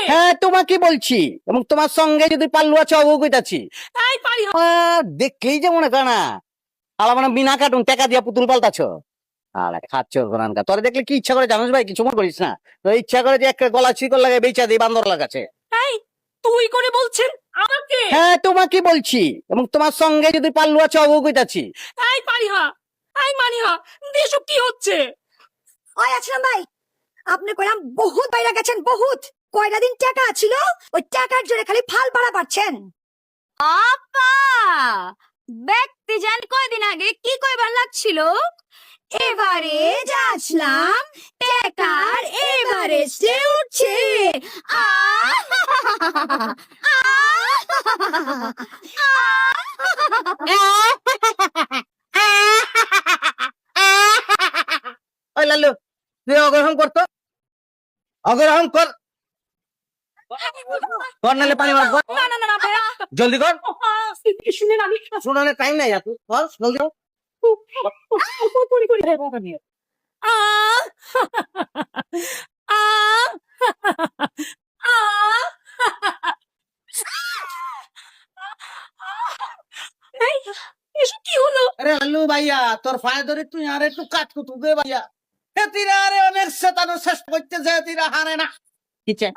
হ্যাঁ তোমাকে বলছি, এবং তোমার সঙ্গে যদি পাল্লু আছে অবগত তাই পারি দেখলেই যে মনে করে না আলা মানে বিনা কার্টুন টাকা দিয়া পুতুল পাল্টাছ। আরে খাচ্ছ গোনানকা, তোরে দেখলে কি ইচ্ছা করে জানিস ভাই, কিছু মনে করিস না, তো ইচ্ছা করে যে একটা গলা শিকল লাগে বেচা দিই বান্দর লাগাছে। তাই তুই করে বলছেন আমাকে? হ্যাঁ তোমাকে বলছি, এবং তোমার সঙ্গে যদি পাল্লু আছে অবগত তাই পারি তাই মানি দেশব কি হচ্ছে? ওই আছিলাম ভাই, আপনি কইলাম বহুত বাইরে গেছেন, বহুত কয়টা দিন টাকা ছিল, ওই টাকার জোরে খালি ফাল ভাড়া পাচ্ছেন। আপা ব্যক্তি জান কয়দিন আগে কি কইবার লাগছিল? এবারে যাচ্ছিলাম টাকার এভারেস্টে উঠছে। ওই লাল্লু তুই অগ্রহণ করতো, অগ্রহণ কর, কর নাহলে পানি মারবো। না না না না ভাইয়া, জলদি কর, শুনেন আমি শুনানোর টাইম নাই এত, কর জলদি কর। আহ আহ আহ এই, এসব কি হলো? আরে লাল্লু ভাইয়া তোর ফায় ধরে তুই আর একটু কাজ করতে দে ভাইয়া, এ তিরা আরে অনেক শতানো শেষ করতে যায় তিরা হারে না। কি চাই?